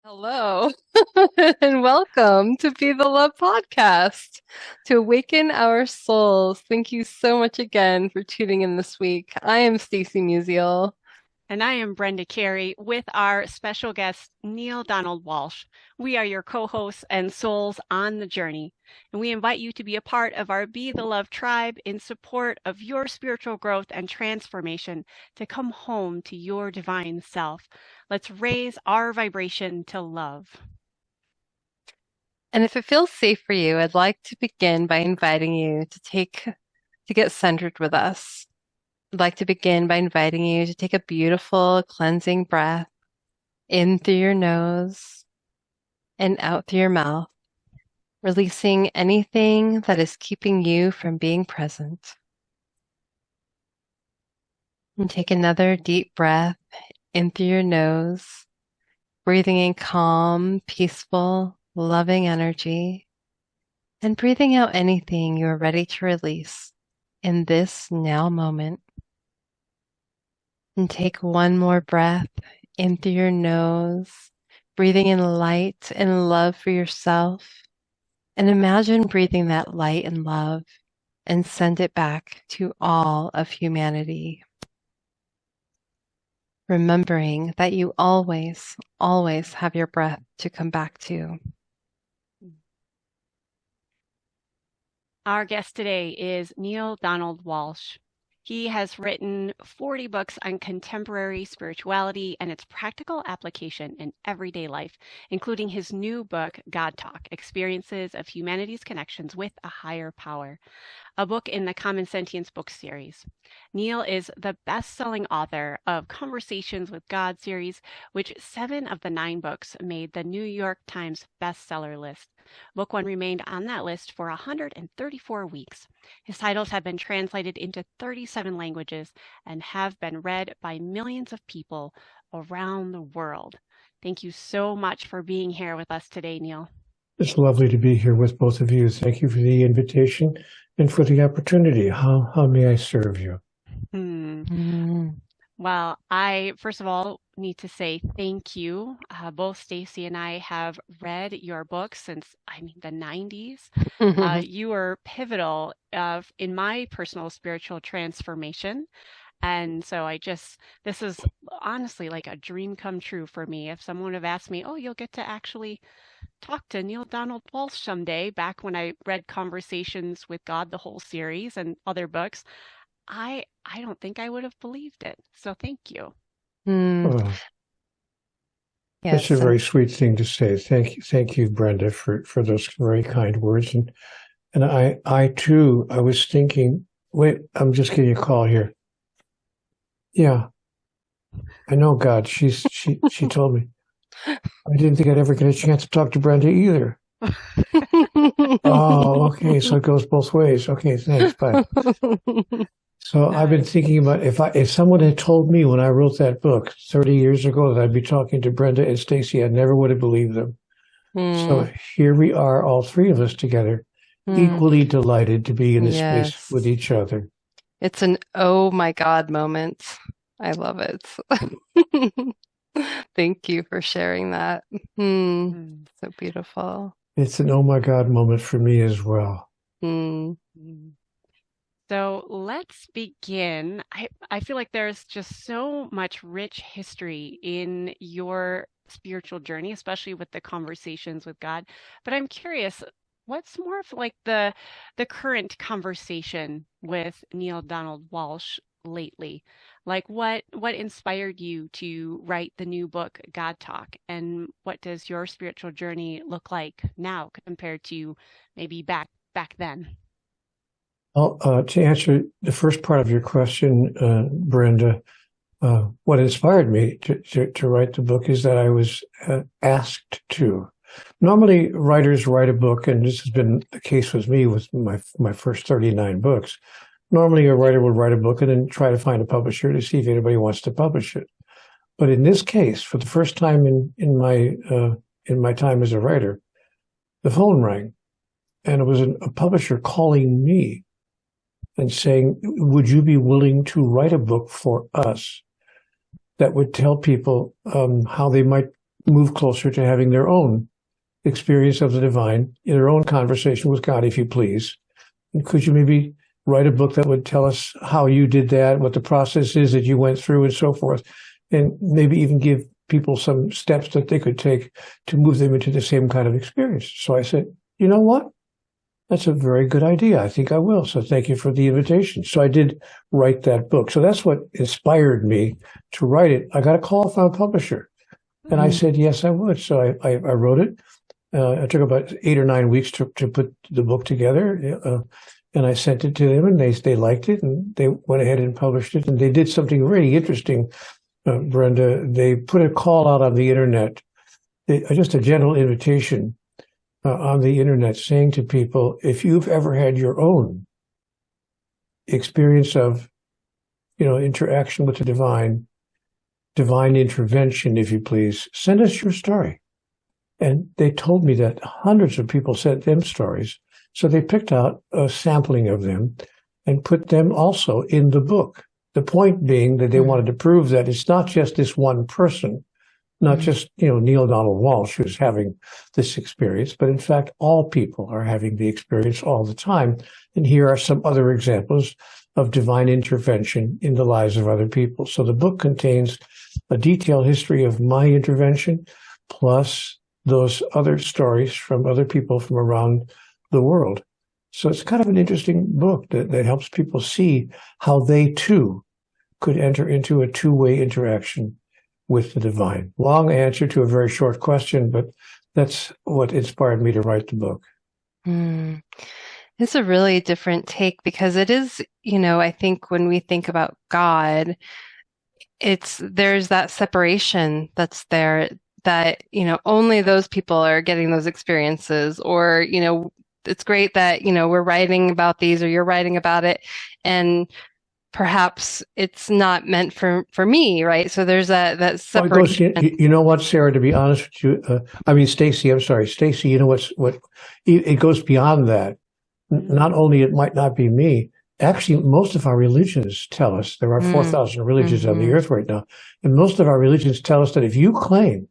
Hello, and welcome to Be the Love podcast to awaken our souls. Thank you so much again for tuning in this week. I am Stacy Musial. And I am Brenda Carey with our special guest, Neale Donald Walsch. We are your co-hosts and souls on the journey, and we invite you to be a part of our Be the Love tribe in support of your spiritual growth and transformation to come home to your divine self. Let's raise our vibration to love. And if it feels safe for you, I'd like to begin by inviting you to get centered with us. I'd like to begin by inviting you to take a beautiful cleansing breath in through your nose and out through your mouth, releasing anything that is keeping you from being present. And take another deep breath in through your nose, breathing in calm, peaceful, loving energy, and breathing out anything you are ready to release in this now moment. And take one more breath in through your nose, breathing in light and love for yourself. And imagine breathing that light and love and send it back to all of humanity. Remembering that you always, always have your breath to come back to. Our guest today is Neale Donald Walsch. He has written 40 books on contemporary spirituality and its practical application in everyday life, including his new book, GodTalk, Experiences of Humanity's Connections with a Higher Power, a book in the Common Sentience book series. Neale is the best-selling author of Conversations with God series, which 7 of the 9 books made the New York Times bestseller list. Book 1 remained on that list for 134 weeks. His titles have been translated into 37 languages and have been read by millions of people around the world. Thank you so much for being here with us today, Neale. It's lovely to be here with both of you. Thank you for the invitation and for the opportunity. How may I serve you? Well, I first of all need to say thank you. Both Stacy and I have read your books since, the 90s. You were pivotal in my personal spiritual transformation. And so this is honestly like a dream come true for me. If someone would have asked me, oh, you'll get to actually talk to Neale Donald Walsch someday, back when I read Conversations with God, the whole series, and other books, I don't think I would have believed it. So thank you. That's a very sweet thing to say. Thank you, Brenda, for those very kind words. And I too, I was thinking, wait, I'm just getting a call here. Yeah, I know God. She told me. I didn't think I'd ever get a chance to talk to Brenda either. Oh, okay. So it goes both ways. Okay, thanks. Bye. So I've been thinking about if someone had told me when I wrote that book 30 years ago that I'd be talking to Brenda and Stacy, I never would have believed them. So here we are, all three of us together, equally delighted to be in this space with each other. It's an oh my God moment. I love it. Thank you for sharing that. So beautiful. It's an oh my God moment for me as well. So let's begin. I feel like there's just so much rich history in your spiritual journey, especially with the Conversations with God. But I'm curious, what's more of like the current conversation with Neale Donald Walsch lately? Like what inspired you to write the new book, GodTalk? And what does your spiritual journey look like now compared to maybe back then? Well, to answer the first part of your question, Brenda, what inspired me to write the book is that I was asked to. Normally, writers write a book, and this has been the case with me with my first 39 books. Normally, a writer would write a book and then try to find a publisher to see if anybody wants to publish it. But in this case, for the first time in my time as a writer, the phone rang, and it was a publisher calling me and saying, would you be willing to write a book for us that would tell people how they might move closer to having their own experience of the divine, in their own conversation with God, if you please. And could you maybe write a book that would tell us how you did that, what the process is that you went through, and so forth, and maybe even give people some steps that they could take to move them into the same kind of experience. So I said, you know what? That's a very good idea. I think I will. So thank you for the invitation. So I did write that book. So that's what inspired me to write it. I got a call from a publisher, and I said, yes, I would. So I wrote it. It took about 8 or 9 weeks to put the book together. And I sent it to them, and they liked it, and they went ahead and published it. And they did something really interesting, Brenda. They put a call out on the internet, just a gentle invitation on the internet, saying to people, if you've ever had your own experience of, interaction with the divine intervention, if you please, send us your story. And they told me that hundreds of people sent them stories. So they picked out a sampling of them and put them also in the book. The point being that they wanted to prove that it's not just this one person, not just, Neale Donald Walsch who's having this experience, but in fact, all people are having the experience all the time. And here are some other examples of divine intervention in the lives of other people. So the book contains a detailed history of my intervention, plus those other stories from other people from around the world. So it's kind of an interesting book that helps people see how they too could enter into a two-way interaction with the divine. Long answer to a very short question, but that's what inspired me to write the book. It's a really different take, because it is, I think when we think about God, there's that separation that's there, that, only those people are getting those experiences, or, it's great that, we're writing about these, or you're writing about it, and perhaps it's not meant for me, right? So there's that separation. You know what, Sarah, to be honest with you, Stacy, I'm sorry, Stacy, it goes beyond that. Not only it might not be me, actually, most of our religions tell us, there are 4,000 religions on the earth right now, and most of our religions tell us that if you claim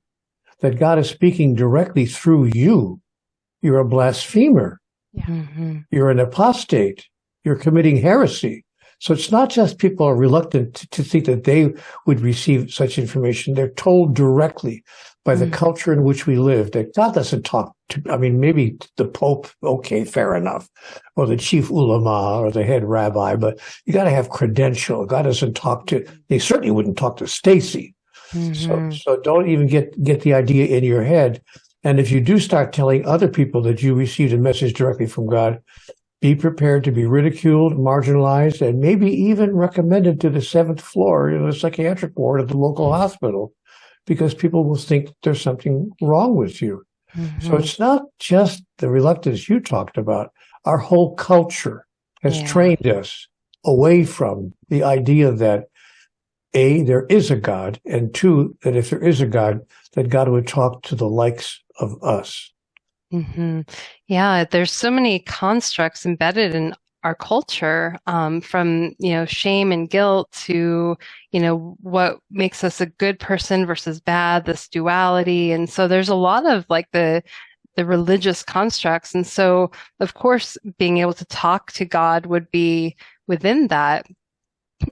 that God is speaking directly through you, you're a blasphemer. Yeah. You're an apostate. You're committing heresy. So it's not just people are reluctant to think that they would receive such information. They're told directly by the culture in which we live that God doesn't talk to, maybe the Pope, okay, fair enough, or the chief ulama or the head rabbi, but you got to have credential. God doesn't talk to, they certainly wouldn't talk to Stacy. So don't even get the idea in your head. And if you do start telling other people that you received a message directly from God, be prepared to be ridiculed, marginalized, and maybe even recommended to the 7th floor in the psychiatric ward at the local hospital, because people will think there's something wrong with you. So it's not just the reluctance you talked about. Our whole culture has trained us away from the idea that A, there is a God, and 2, that if there is a God, that God would talk to the likes of us. Yeah, there's so many constructs embedded in our culture, from, shame and guilt to, what makes us a good person versus bad, this duality. And so there's a lot of the religious constructs. And so, of course, being able to talk to God would be within that.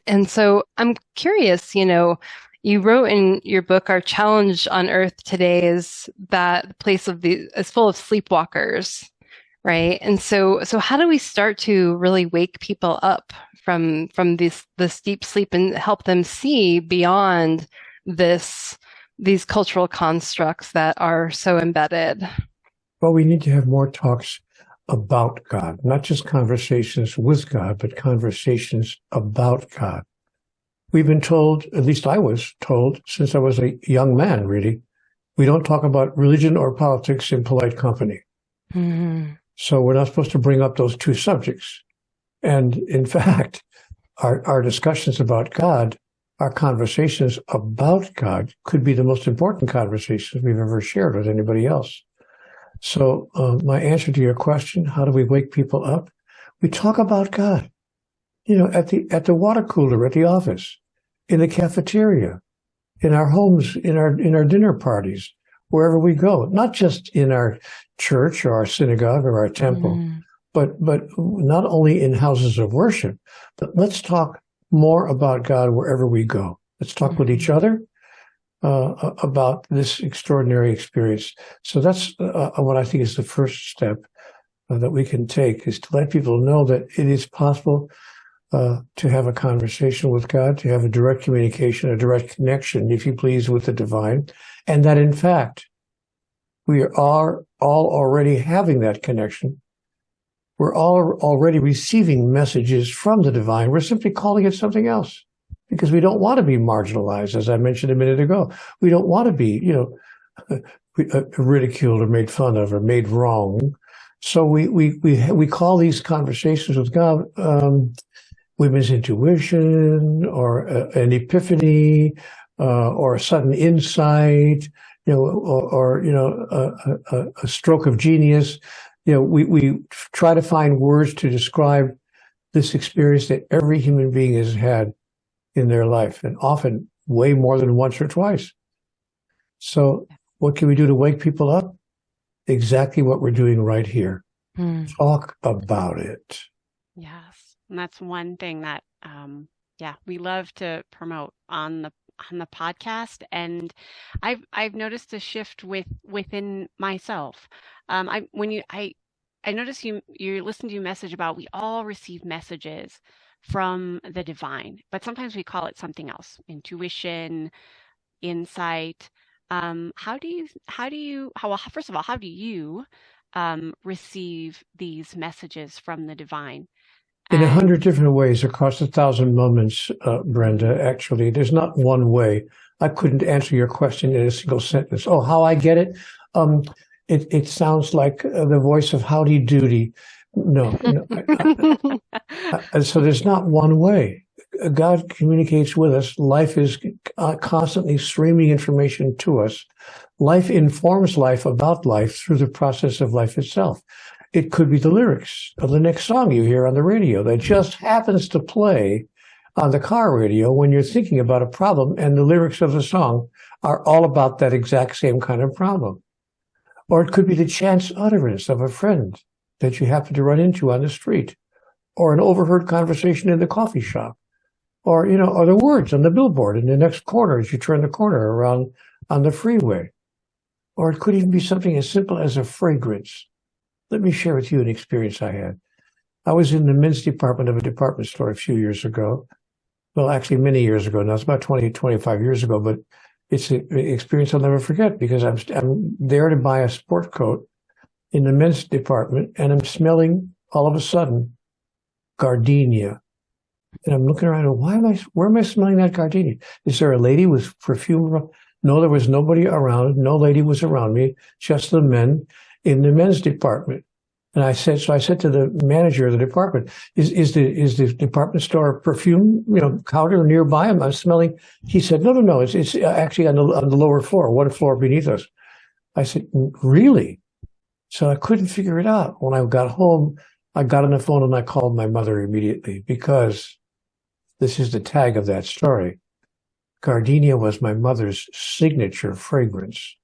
And so I'm curious, you wrote in your book, our challenge on earth today is that the place is full of sleepwalkers, right? And so how do we start to really wake people up from this deep sleep and help them see beyond these cultural constructs that are so embedded? Well, we need to have more talks about God, not just conversations with God, but conversations about God. We've been told, at least I was told, since I was a young man, really, we don't talk about religion or politics in polite company. So we're not supposed to bring up those two subjects. And in fact, our discussions about God, our conversations about God, could be the most important conversations we've ever shared with anybody else. So my answer to your question, how do we wake people up? We talk about God. At the water cooler, at the office, in the cafeteria, in our homes, in our dinner parties, wherever we go, not just in our church or our synagogue or our temple, but not only in houses of worship, but let's talk more about God wherever we go. Let's talk with each other about this extraordinary experience. So that's what I think is the first step that we can take, is to let people know that it is possible to have a conversation with God, to have a direct communication, a direct connection, if you please, with the divine, and that in fact, we are all already having that connection. We're all already receiving messages from the divine. We're simply calling it something else because we don't want to be marginalized, as I mentioned a minute ago. We don't want to be, ridiculed or made fun of or made wrong. So we call these conversations with God women's intuition, or an epiphany, or a sudden insight, or a stroke of genius. We try to find words to describe this experience that every human being has had in their life, and often way more than once or twice. So what can we do to wake people up? Exactly what we're doing right here. Talk about it. Yes. And that's one thing that, we love to promote on the podcast. And I've noticed a shift within myself. I noticed you listened to your message about we all receive messages from the divine, but sometimes we call it something else: intuition, insight. First of all, how do you receive these messages from the divine? In 100 different ways across 1,000 moments, Brenda. Actually, there's not one way. I couldn't answer your question in a single sentence. Oh, how I get it? It sounds like the voice of Howdy Doody. No. So there's not one way. God communicates with us. Life is constantly streaming information to us. Life informs life about life through the process of life itself. It could be the lyrics of the next song you hear on the radio that just happens to play on the car radio when you're thinking about a problem, and the lyrics of the song are all about that exact same kind of problem. Or it could be the chance utterance of a friend that you happen to run into on the street, or an overheard conversation in the coffee shop, or the words on the billboard in the next corner as you turn the corner around on the freeway. Or it could even be something as simple as a fragrance. Let me share with you an experience I had. I was in the men's department of a department store a few years ago. Well, actually many years ago now. It's about 20, 25 years ago, but it's an experience I'll never forget because I'm there to buy a sport coat in the men's department, and I'm smelling all of a sudden gardenia. And I'm looking around and where am I smelling that gardenia? Is there a lady with perfume? No, there was nobody around. No lady was around me, just the men in the men's department. And I said to the manager of the department, is the department store perfume, counter nearby? I'm smelling. He said, no. It's actually on the lower floor, one floor beneath us. I said, really? So I couldn't figure it out. When I got home, I got on the phone and I called my mother immediately, because this is the tag of that story. Gardenia was my mother's signature fragrance.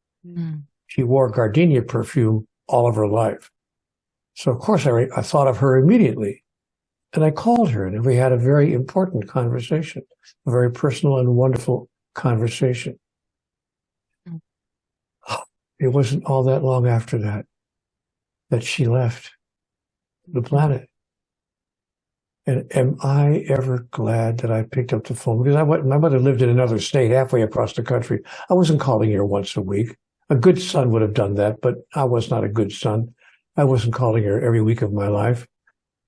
She wore gardenia perfume all of her life. So, of course, I thought of her immediately. And I called her, and we had a very important conversation, a very personal and wonderful conversation. It wasn't all that long after that she left the planet. And am I ever glad that I picked up the phone? Because my mother lived in another state halfway across the country. I wasn't calling her once a week. A good son would have done that, but I was not a good son. I wasn't calling her every week of my life.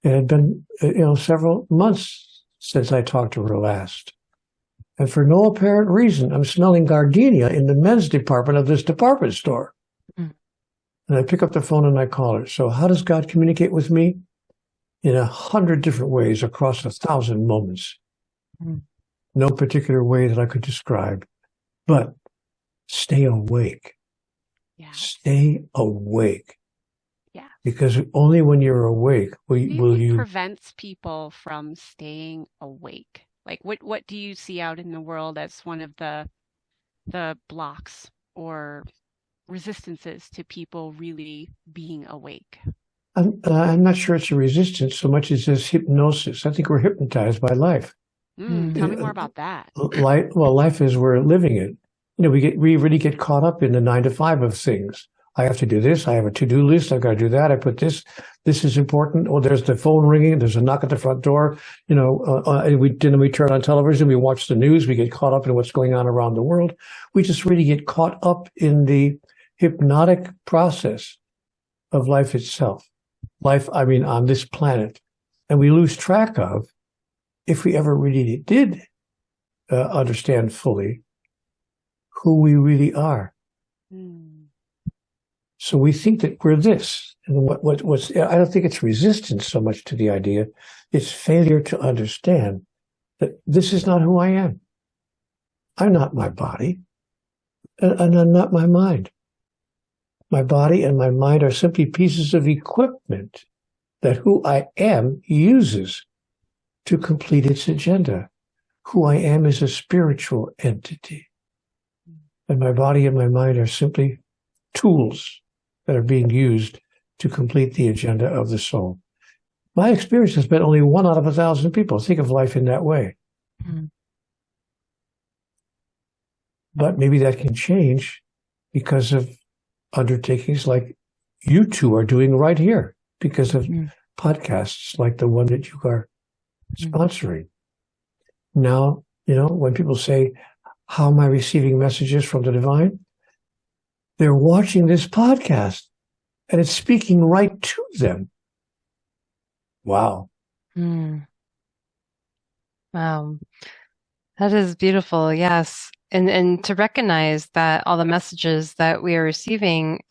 It had been, several months since I talked to her last. And for no apparent reason, I'm smelling gardenia in the men's department of this department store. And I pick up the phone and I call her. So how does God communicate with me? In 100 different ways across 1,000 moments. No particular way that I could describe, but stay awake. Yeah. Stay awake. Yeah. Because only when you're awake will you prevents people from staying awake. Like what do you see out in the world as one of the blocks or resistances to people really being awake? I'm not sure it's a resistance so much as this hypnosis. I think we're hypnotized by life. Tell me more about that. Life is we're living it. We really get caught up in the 9 to 5 of things. I have to do this. I have a to-do list. I've got to do that. I put this. This is important. Oh, there's the phone ringing. There's a knock at the front door. And we turn on television. We watch the news. We get caught up in what's going on around the world. We just really get caught up in the hypnotic process of life itself. Life, on this planet. And we lose track of, if we ever really did understand fully, who we really are. So we think that we're this. And what's I don't think it's resistance so much to the idea. It's failure to understand that this is not who I am. I'm not my body, and I'm not my mind. My body and my mind are simply pieces of equipment that who I am uses to complete its agenda. Who I am is a spiritual entity. And my body and my mind are simply tools that are being used to complete the agenda of the soul. My experience has been only 1 out of 1,000 people think of life in that way. But maybe that can change because of undertakings like you two are doing right here, because of podcasts like the one that you are sponsoring. Now, when people say, how am I receiving messages from the divine? They're watching this podcast and it's speaking right to them. Wow. Wow. That is beautiful. Yes. And to recognize that all the messages that we are receiving,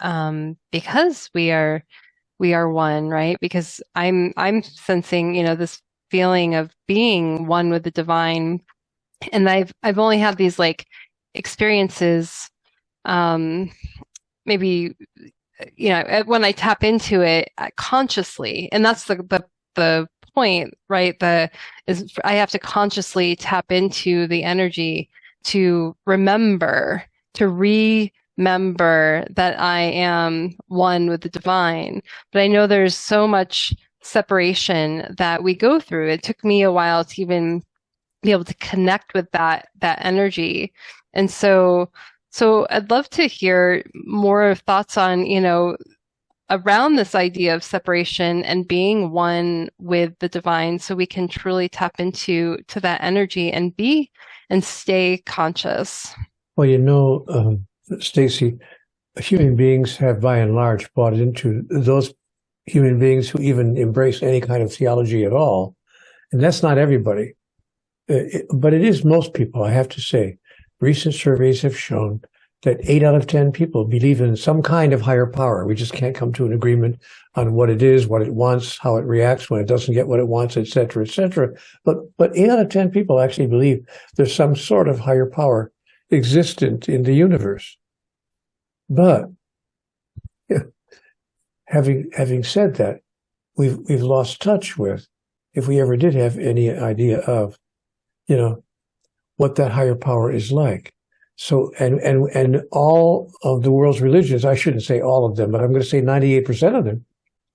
because we are one, right? Because I'm sensing, this feeling of being one with the divine. And I've only had these like experiences, maybe, when I tap into it consciously, and that's the point, right? I have to consciously tap into the energy to remember that I am one with the divine. But I know there's so much separation that we go through. It took me a while to even be able to connect with that energy. And so I'd love to hear more of thoughts on, around this idea of separation and being one with the divine, so we can truly tap into that energy and stay conscious. Well, Stacy, human beings have by and large bought into those human beings who even embrace any kind of theology at all. And that's not everybody. But it is most people, I have to say. Recent surveys have shown that 8 out of 10 people believe in some kind of higher power. We just can't come to an agreement on what it is, what it wants, how it reacts when it doesn't get what it wants, et cetera, et cetera. But 8 out of 10 people actually believe there's some sort of higher power existent in the universe. But having said that, we've lost touch with, if we ever did have any idea of, what that higher power is like. So, and all of the world's religions, I shouldn't say all of them, but I'm going to say 98% of them,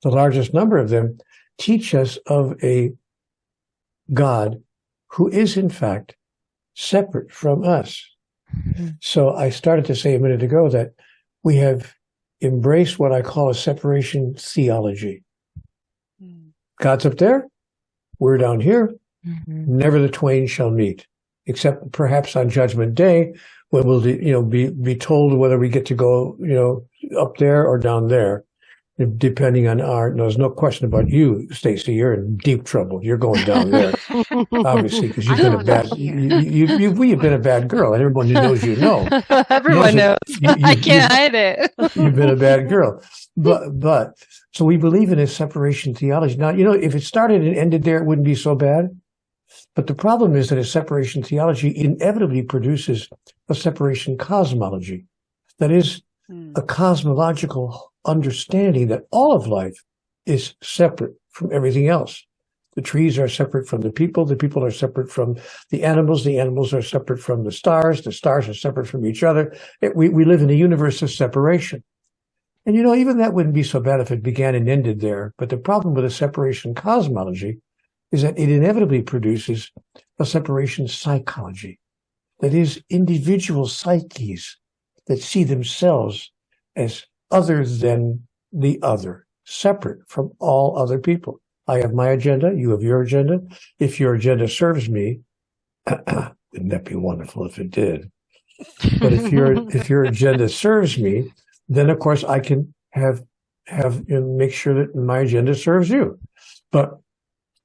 the largest number of them, teach us of a God who is in fact separate from us. So I started to say a minute ago that we have embraced what I call a separation theology. God's up there, we're down here, never the twain shall meet, except perhaps on Judgment Day, when we'll, be told whether we get to go, up there or down there, depending on there's no question about you, Stacy, you're in deep trouble. You're going down there, obviously, because you've been you've been a bad girl, and everyone who knows everyone knows. I can't hide it. You've been a bad girl, but so we believe in a separation theology. Now, if it started and ended there, it wouldn't be so bad. But the problem is that a separation theology inevitably produces a separation cosmology. That is, a cosmological understanding that all of life is separate from everything else. The trees are separate from the people are separate from the animals are separate from the stars are separate from each other. We live in a universe of separation. And even that wouldn't be so bad if it began and ended there. But the problem with a separation cosmology is that it inevitably produces a separation psychology. That is, individual psyches that see themselves as other than the other, separate from all other people. I have my agenda, you have your agenda. If your agenda serves me, wouldn't that be wonderful if it did? But if your agenda serves me, then of course I can make sure that my agenda serves you. But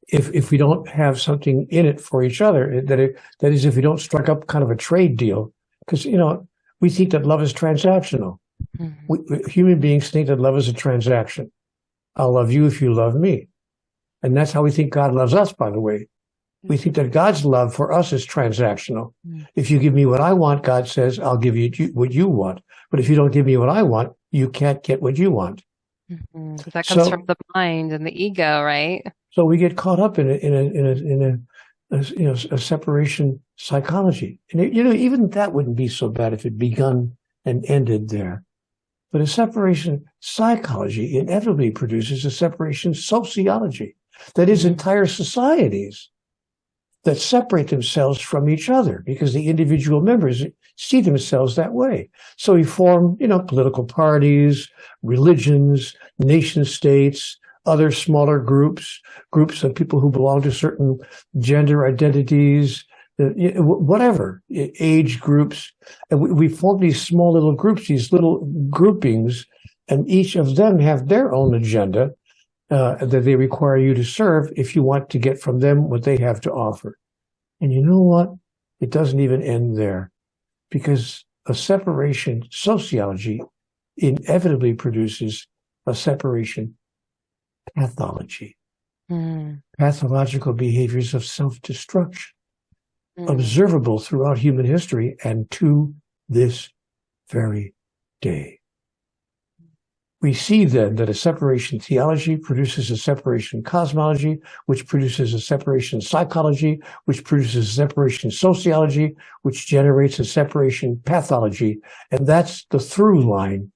if we don't have something in it for each other, that is, if we don't strike up kind of a trade deal, because we think that love is transactional. Human beings think that love is a transaction. I'll love you if you love me. And that's how we think God loves us, by the way. We think that God's love for us is transactional. If you give me what I want, God says, I'll give you what you want. But if you don't give me what I want, you can't get what you want. That comes from the mind and the ego, right? So we get caught up in a separation psychology. And even that wouldn't be so bad if it begun and ended there. But a separation psychology inevitably produces a separation sociology. That is, entire societies that separate themselves from each other because the individual members see themselves that way. So we form, political parties, religions, nation states, other smaller groups of people who belong to certain gender identities, whatever, age groups. And we form these small little groups, these little groupings, and each of them have their own agenda that they require you to serve if you want to get from them what they have to offer. And you know what? It doesn't even end there, because a separation sociology inevitably produces a separation pathology, pathological behaviors of self-destruction, observable throughout human history and to this very day. We see then that a separation theology produces a separation cosmology, which produces a separation psychology, which produces a separation sociology, which generates a separation pathology. And that's the through line.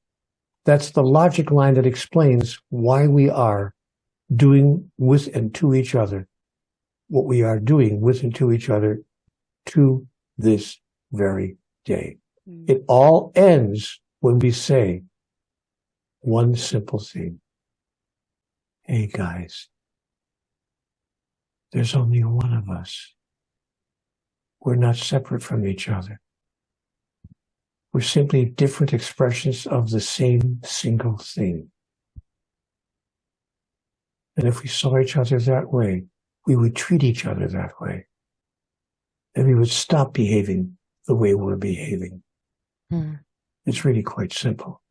That's the logic line that explains why we are doing with and to each other what we are doing with and to each other to this very day. It all ends when we say one simple thing. Hey guys, there's only one of us. We're not separate from each other. We're simply different expressions of the same single thing. And if we saw each other that way, we would treat each other that way. And we would stop behaving the way we're behaving. It's really quite simple.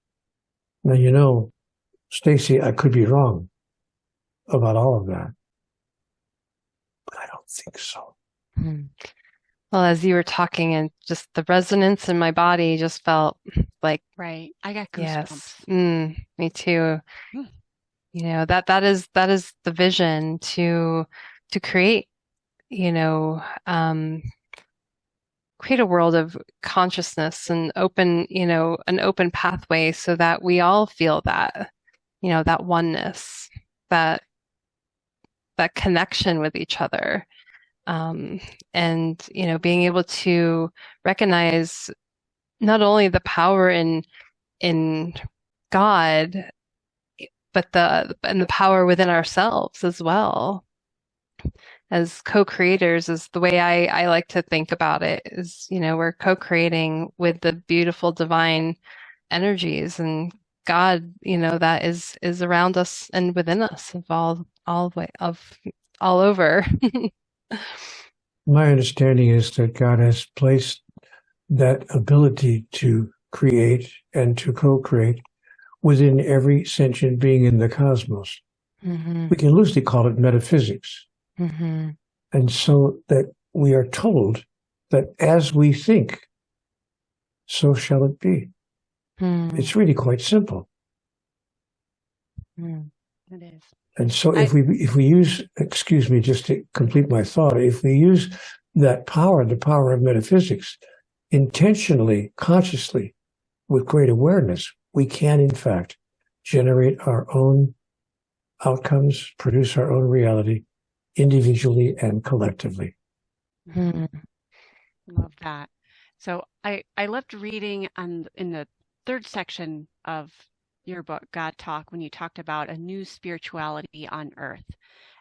Now, Stacy, I could be wrong about all of that, but I don't think so. Well, as you were talking, and just the resonance in my body just felt like, right. I got goosebumps. goosebumps. Me too. That is the vision to create, create a world of consciousness and open, an open pathway so that we all feel that, that oneness, that connection with each other. And, being able to recognize not only the power in God, but the power within ourselves as well. As co-creators is the way I like to think about it, is, we're co-creating with the beautiful divine energies and God, that is around us and within us of all over. My understanding is that God has placed that ability to create and to co-create within every sentient being in the cosmos. We can loosely call it metaphysics. And so that we are told that as we think, so shall it be. It's really quite simple. It is. And so if we use, excuse me, just to complete my thought, if we use that power, the power of metaphysics, intentionally, consciously, with great awareness, we can, in fact, generate our own outcomes, produce our own reality, individually and collectively. Love that. So I loved reading in the third section of your book, GodTalk, when you talked about a new spirituality on earth.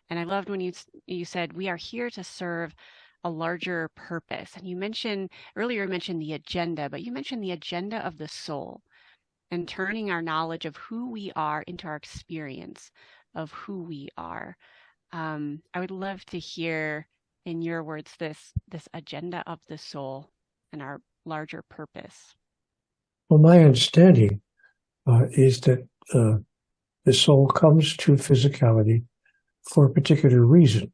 And I loved when you said, we are here to serve a larger purpose. And you mentioned the agenda, but you mentioned the agenda of the soul and turning our knowledge of who we are into our experience of who we are. I would love to hear in your words this agenda of the soul and our larger purpose. Well, my understanding is that the soul comes to physicality for a particular reason.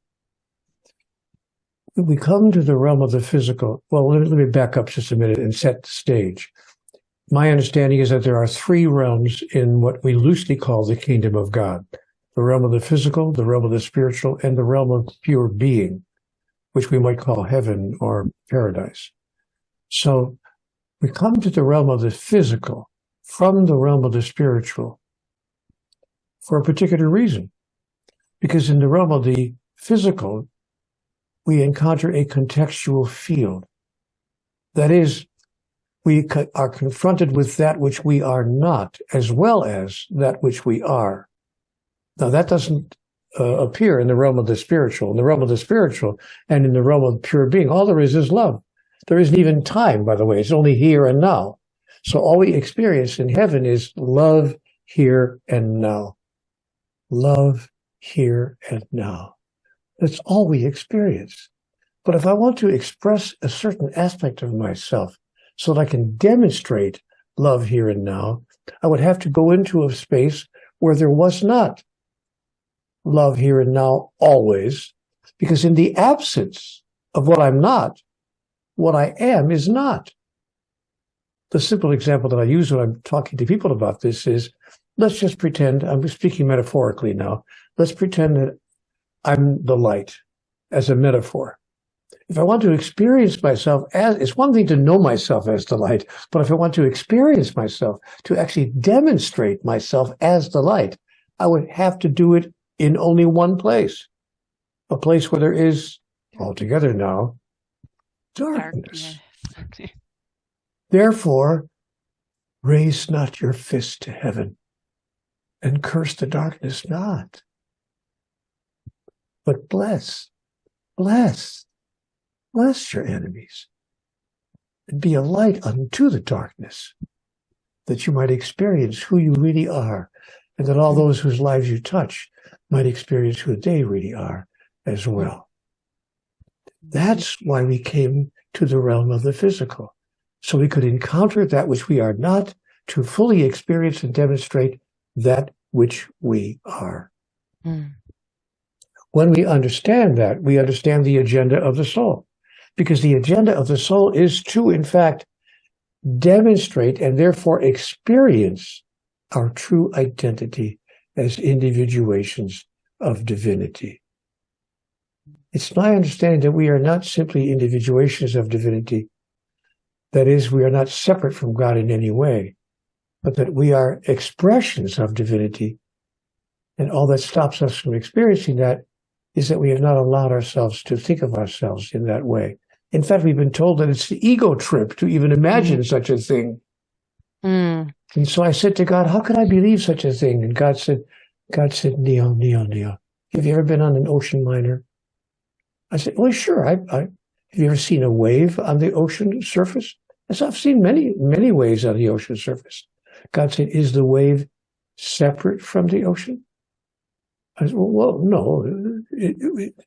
We come to the realm of the physical. Well, let me back up just a minute and set the stage. My understanding is that there are three realms in what we loosely call the kingdom of God: the realm of the physical, the realm of the spiritual, and the realm of pure being, which we might call heaven or paradise. So we come to the realm of the physical from the realm of the spiritual for a particular reason. Because in the realm of the physical, we encounter a contextual field. That is, we are confronted with that which we are not, as well as that which we are. Now, that doesn't appear in the realm of the spiritual. In the realm of the spiritual and in the realm of pure being, all there is love. There isn't even time, by the way. It's only here and now. So all we experience in heaven is love here and now. Love here and now. That's all we experience. But if I want to express a certain aspect of myself so that I can demonstrate love here and now, I would have to go into a space where there was not love here and now always, because in the absence of what I'm not, what I am is not. The simple example that I use when I'm talking to people about this is, let's just pretend, I'm speaking metaphorically now, let's pretend that I'm the light as a metaphor. If I want to experience myself as, it's one thing to know myself as the light, but if I want to experience myself, to actually demonstrate myself as the light, I would have to do it in only one place, a place where there is, altogether now, darkness. Therefore, raise not your fist to heaven and curse the darkness not, but bless your enemies, and be a light unto the darkness, that you might experience who you really are, and that all those whose lives you touch might experience who they really are as well. That's why we came to the realm of the physical, so we could encounter that which we are not, to fully experience and demonstrate that which we are. When we understand that, we understand the agenda of the soul, because the agenda of the soul is to, in fact, demonstrate and therefore experience our true identity as individuations of divinity. It's my understanding that we are not simply individuations of divinity. That is, we are not separate from God in any way, but that we are expressions of divinity. And all that stops us from experiencing that is that we have not allowed ourselves to think of ourselves in that way. In fact, we've been told that it's the ego trip to even imagine such a thing. And so I said to God, how could I believe such a thing? And God said, Neale, have you ever been on an ocean liner? I said, well, sure. Have you ever seen a wave on the ocean surface? I said, I've seen many waves on the ocean surface. God said, is the wave separate from the ocean? I said, well, no.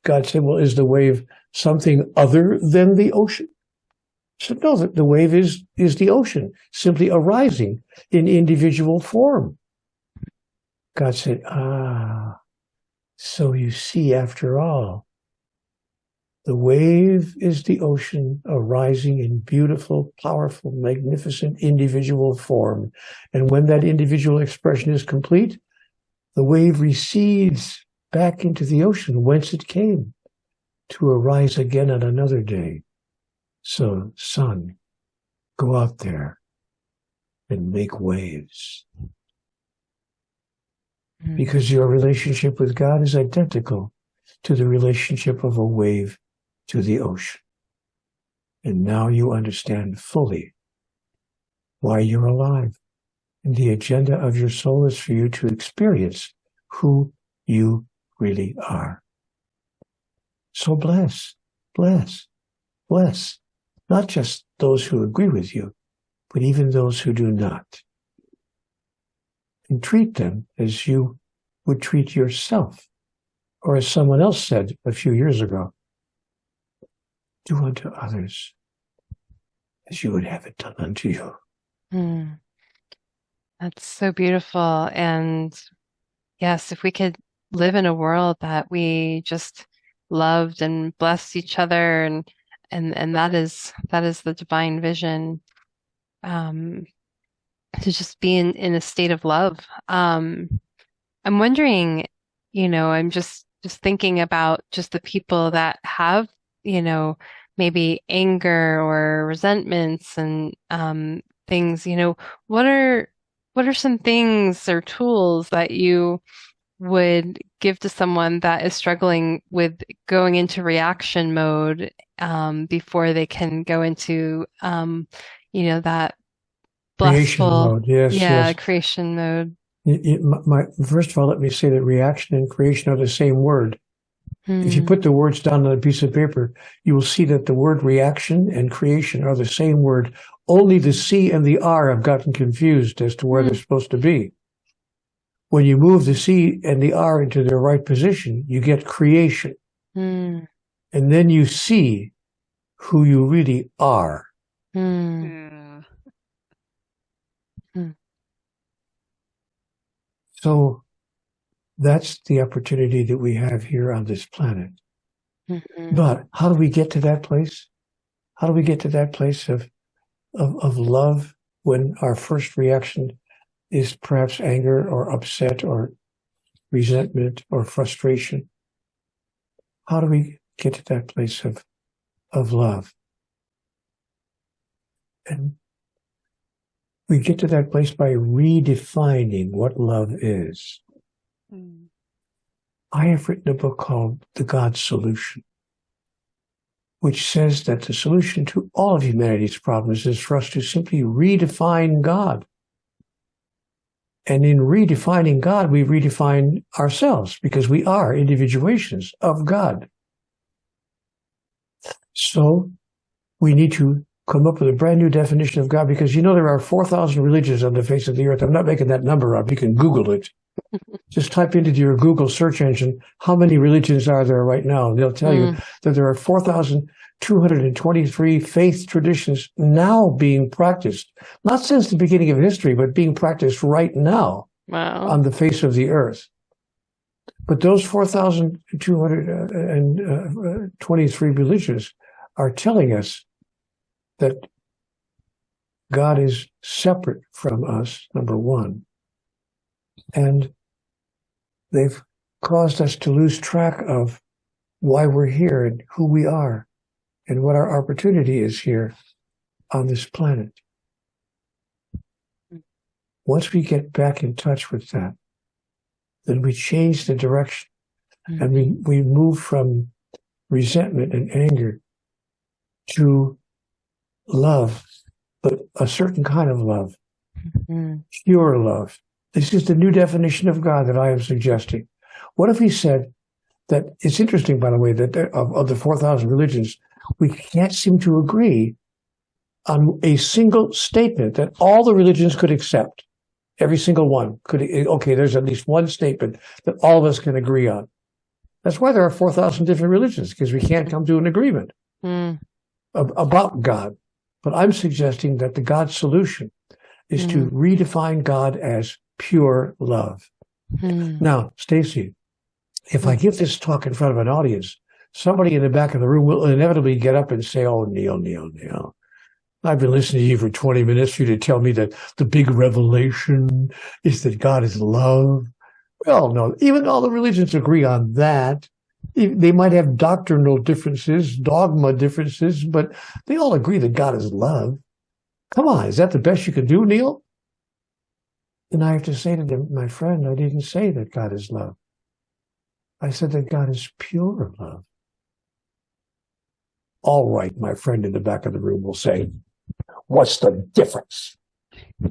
God said, well, is the wave something other than the ocean? I said, no, the wave is the ocean, simply arising in individual form. God said, so you see, after all, the wave is the ocean arising in beautiful, powerful, magnificent individual form. And when that individual expression is complete, The wave recedes back into the ocean whence it came, to arise again on another day. So, son, go out there and make waves. Because your relationship with God is identical to the relationship of a wave to the ocean. And now you understand fully why you're alive. And the agenda of your soul is for you to experience who you really are. So bless, bless, bless, not just those who agree with you, but even those who do not. And treat them as you would treat yourself, or as someone else said a few years ago, do unto others as you would have it done unto you. That's so beautiful. And yes, if we could live in a world that we just loved and blessed each other, and that is the divine vision, to just be in a state of love. I'm wondering, I'm just thinking about just the people that have, maybe anger or resentments and things, what are some things or tools that you would give to someone that is struggling with going into reaction mode before they can go into that Creation blissful, mode, yes. creation mode. First of all, let me say that reaction and creation are the same word. If you put the words down on a piece of paper, you will see that the word reaction and creation are the same word. Only the C and the R have gotten confused as to where they're supposed to be. When you move the C and the R into their right position, you get creation. And then you see who you really are. So that's the opportunity that we have here on this planet. But how do we get to that place? How do we get to that place of love when our first reaction is perhaps anger or upset or resentment or frustration? How do we get to that place of love? And we get to that place by redefining what love is. I have written a book called The God Solution, which says that the solution to all of humanity's problems is for us to simply redefine God. And in redefining God, we redefine ourselves because we are individuations of God. So we need to come up with a brand new definition of God because there are 4,000 religions on the face of the earth. I'm not making that number up. You can Google it. Just type into your Google search engine, how many religions are there right now? And they'll tell you that there are 4,223 faith traditions now being practiced, not since the beginning of history, but being practiced right now on the face of the earth. But those 4,223 religions are telling us that God is separate from us, number one. And they've caused us to lose track of why we're here and who we are and what our opportunity is here on this planet. Once we get back in touch with that, then we change the direction and we move from resentment and anger to love, but a certain kind of love, pure love. This is the new definition of God that I am suggesting. What if he said that, it's interesting, by the way, that of the 4,000 religions, we can't seem to agree on a single statement that all the religions could accept. Every single one could, okay, there's at least one statement that all of us can agree on. That's why there are 4,000 different religions, because we can't come to an agreement about God. But I'm suggesting that the God solution is to redefine God as pure love. Now, Stacy, if I give this talk in front of an audience, somebody in the back of the room will inevitably get up and say, oh, Neale, I've been listening to you for 20 minutes for you to tell me that the big revelation is that God is love. We all know. Even all the religions agree on that. They might have doctrinal differences, dogma differences, but they all agree that God is love. Come on, is that the best you can do, Neale? And I have to say to them, my friend, I didn't say that God is love. I said that God is pure love. All right, my friend in the back of the room will say, what's the difference?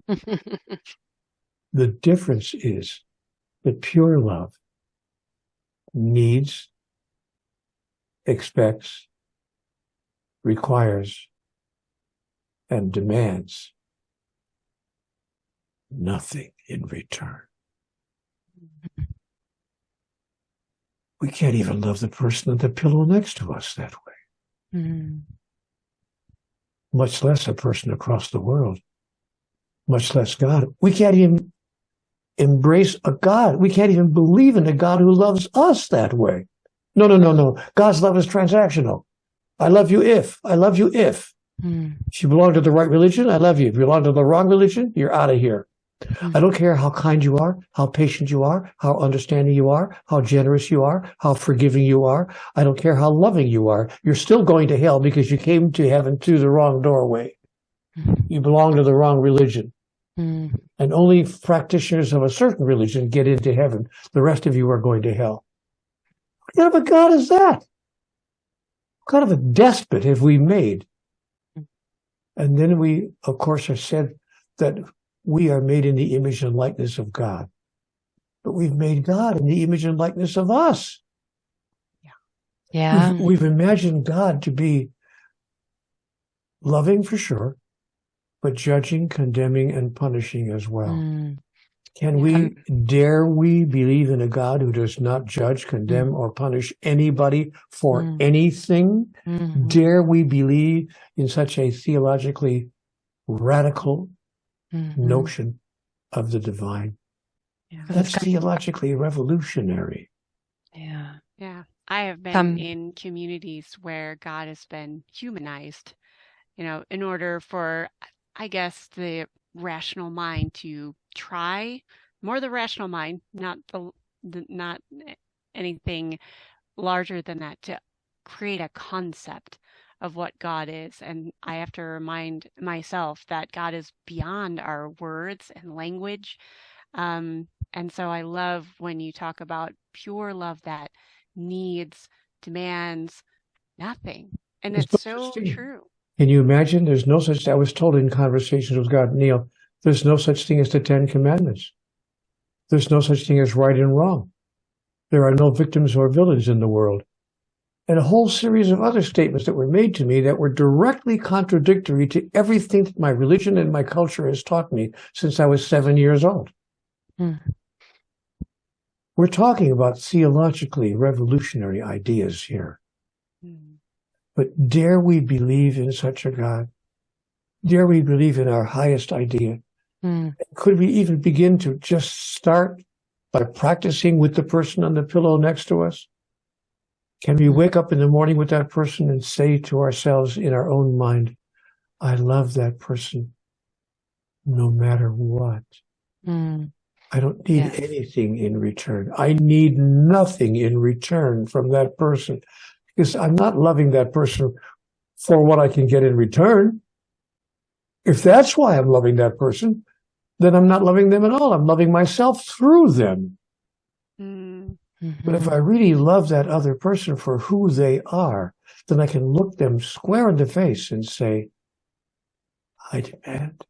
The difference is that pure love needs, expects, requires, and demands nothing in return. We can't even love the person at the pillow next to us that way. Mm. Much less a person across the world. Much less God. We can't even embrace a God. We can't even believe in a God who loves us that way. No. God's love is transactional. I love you if. I love you if. Mm. If you belong to the right religion, I love you. If you belong to the wrong religion, you're out of here. I don't care how kind you are, how patient you are, how understanding you are, how generous you are, how forgiving you are. I don't care how loving you are. You're still going to hell because you came to heaven through the wrong doorway. You belong to the wrong religion. And only practitioners of a certain religion get into heaven. The rest of you are going to hell. What kind of a God is that? What kind of a despot have we made? And then we, of course, have said that we are made in the image and likeness of God. But we've made God in the image and likeness of us. Yeah. We've imagined God to be loving for sure, but judging, condemning, and punishing as well. Dare we believe in a God who does not judge, condemn, or punish anybody for anything? Dare we believe in such a theologically radical notion of the divine? That's theologically revolutionary. Yeah. I have been in communities where God has been humanized, in order for, I guess, the rational mind to try more the rational mind, not not anything larger than that, to create a concept of what God is. And I have to remind myself that God is beyond our words and language. And so I love when you talk about pure love that needs, demands nothing. And it's so true. Can you imagine? There's no such, I was told in conversations with God, Neale, there's no such thing as the 10 Commandments. There's no such thing as right and wrong. There are no victims or villains in the world. And a whole series of other statements that were made to me that were directly contradictory to everything that my religion and my culture has taught me since I was 7 years old. We're talking about theologically revolutionary ideas here. But dare we believe in such a God? Dare we believe in our highest idea? Could we even begin to just start by practicing with the person on the pillow next to us? Can we wake up in the morning with that person and say to ourselves in our own mind, I love that person no matter what. I don't need anything in return. I need nothing in return from that person, because I'm not loving that person for what I can get in return. If that's why I'm loving that person, then I'm not loving them at all. I'm loving myself through them. But if I really love that other person for who they are, then I can look them square in the face and say, I demand,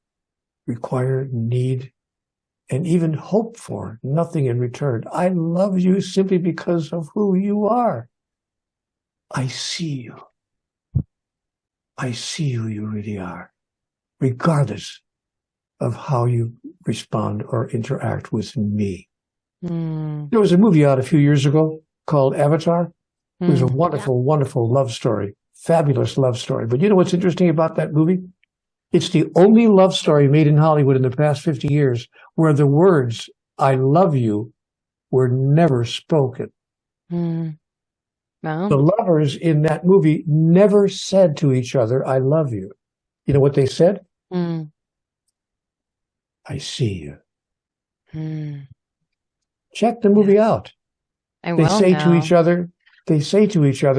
require, need, and even hope for nothing in return. I love you simply because of who you are. I see you. I see who you really are, regardless of how you respond or interact with me. There was a movie out a few years ago called Avatar. It was a wonderful, wonderful love story, fabulous love story. But you know what's interesting about that movie? It's the only love story made in Hollywood in the past 50 years where the words, I love you, were never spoken. No. The lovers in that movie never said to each other, I love you. You know what they said? I see you. Check the movie out. I They will say now. to each other,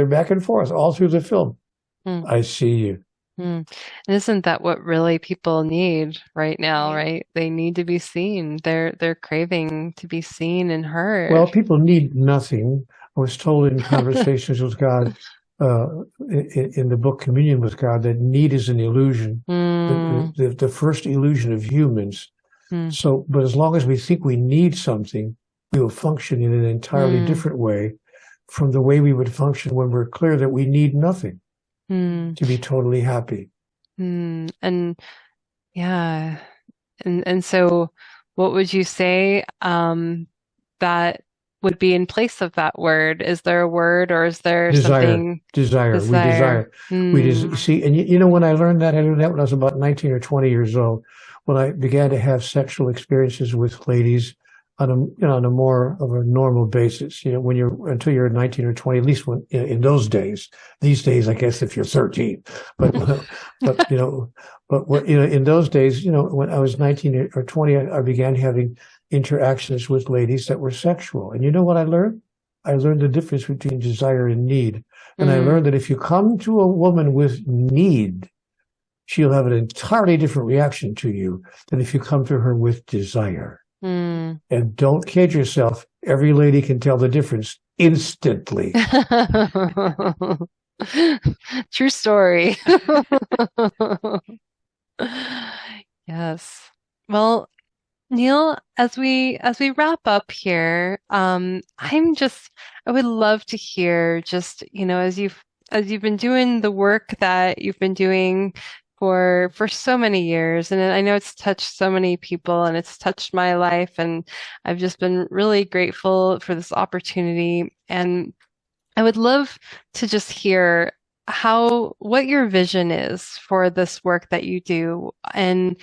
back and forth all through the film, I see you. And isn't that what really people need right now, right? They need to be seen. They're craving to be seen and heard. Well, people need nothing. I was told in Conversations with God, in the book Communion with God, that need is an illusion, the first illusion of humans. So, but as long as we think we need something, we will function in an entirely different way from the way we would function when we're clear that we need nothing to be totally happy. And yeah. And so what would you say that would be in place of that word? Is there a word, or is there something? Desire. We desire. See, and you know, when I learned that when I was about 19 or 20 years old, when I began to have sexual experiences with ladies on a more of a normal basis. You know, until you're 19 or 20, at least in those days. These days, I guess if you're 13, but in those days, you know, when I was 19 or 20, I began having interactions with ladies that were sexual. And you know what I learned? I learned the difference between desire and need. And I learned that if you come to a woman with need, she'll have an entirely different reaction to you than if you come to her with desire. And don't kid yourself. Every lady can tell the difference instantly. True story. Yes. Well, Neale, as we wrap up here, I would love to hear just, you know, as you've been doing the work that you've been doing for so many years, and I know it's touched so many people and it's touched my life, and I've just been really grateful for this opportunity. And I would love to just hear what your vision is for this work that you do, and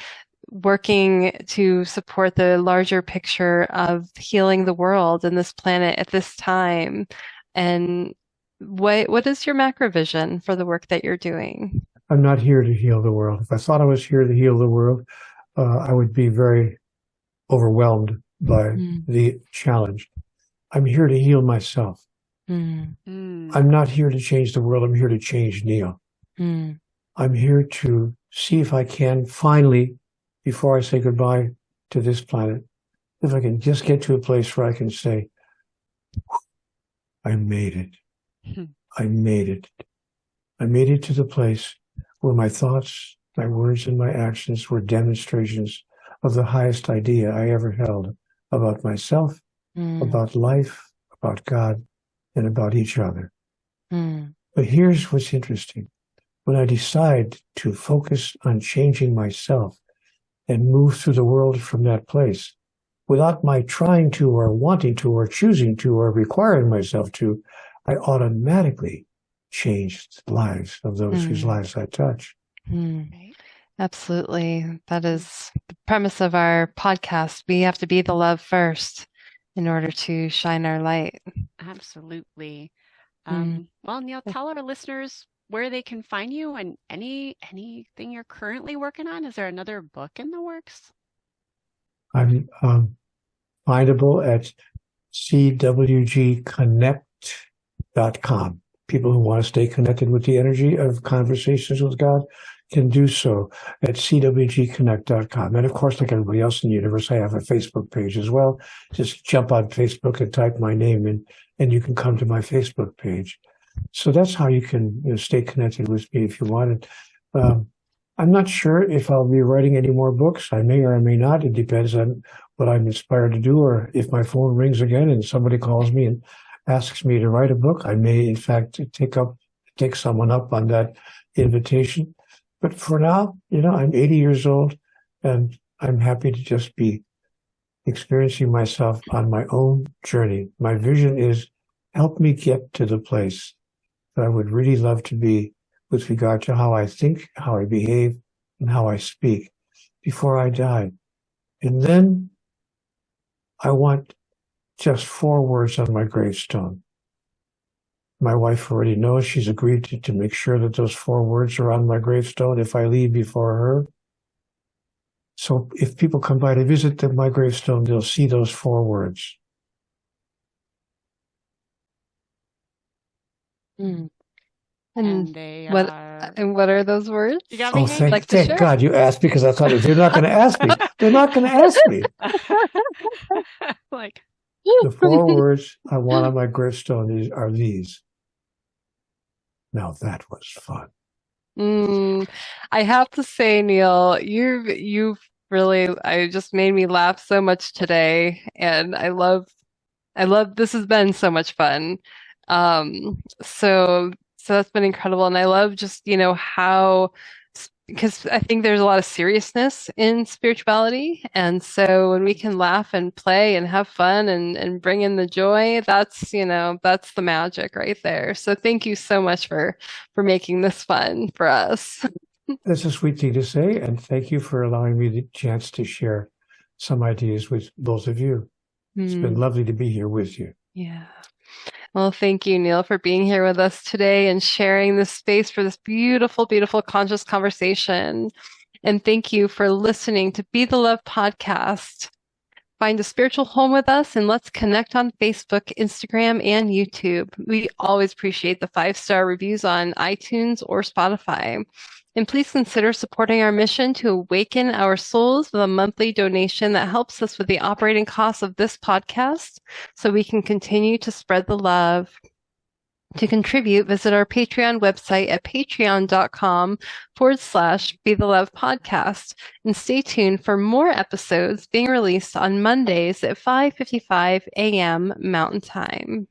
working to support the larger picture of healing the world and this planet at this time. And what is your macro vision for the work that you're doing? I'm not here to heal the world. If I thought I was here to heal the world, I would be very overwhelmed by the challenge. I'm here to heal myself. I'm not here to change the world. I'm here to change Neale. I'm here to see if I can finally, before I say goodbye to this planet, if I can just get to a place where I can say, I made it. I made it. I made it to the place where my thoughts, my words, and my actions were demonstrations of the highest idea I ever held about myself, about life, about God, and about each other. But here's what's interesting. When I decide to focus on changing myself and move through the world from that place, without my trying to or wanting to or choosing to or requiring myself to, I automatically change the lives of those whose lives I touch. Absolutely. That is the premise of our podcast. We have to be the love first in order to shine our light. Absolutely. Well, Neale, tell our listeners where they can find you and anything you're currently working on. Is there another book in the works? I'm findable at cwgconnect.com. People who want to stay connected with the energy of Conversations with God can do so at cwgconnect.com. And of course, like everybody else in the universe, I have a Facebook page as well. Just jump on Facebook and type my name in, and you can come to my Facebook page. So that's how you can stay connected with me if you want. I'm not sure if I'll be writing any more books. I may or I may not. It depends on what I'm inspired to do, or if my phone rings again and somebody calls me and asks me to write a book, I may, in fact, take someone up on that invitation. But for now, I'm 80 years old, and I'm happy to just be experiencing myself on my own journey. My vision is help me get to the place that I would really love to be with regard to how I think, how I behave, and how I speak before I die. And then I want just 4 words on my gravestone. My wife already knows. She's agreed to make sure that those 4 words are on my gravestone if I leave before her. So if people come by to visit my gravestone, they'll see those 4 words. Mm. And they what are... and what are those words? You got me, Oh, Hank? thank God you asked, because I thought if they're not going to ask me, they're not going to ask me. Like, The 4 words I want on my gravestone are these. Now that was fun. I have to say, Neale, you've really just made me laugh so much today, and I love this has been so much fun. So that's been incredible, and I love just how, because I think there's a lot of seriousness in spirituality, and so when we can laugh and play and have fun and bring in the joy, that's the magic right there. So thank you so much for making this fun for us. That's a sweet thing to say, and thank you for allowing me the chance to share some ideas with both of you. It's been lovely to be here with you. Yeah. Well, thank you, Neale, for being here with us today and sharing this space for this beautiful, beautiful conscious conversation. And thank you for listening to Be the Love podcast. Find a spiritual home with us, and let's connect on Facebook, Instagram, and YouTube. We always appreciate the 5-star reviews on iTunes or Spotify. And please consider supporting our mission to awaken our souls with a monthly donation that helps us with the operating costs of this podcast so we can continue to spread the love. To contribute, visit our Patreon website at patreon.com/Be the Love podcast, and stay tuned for more episodes being released on Mondays at 5:55 a.m. Mountain Time.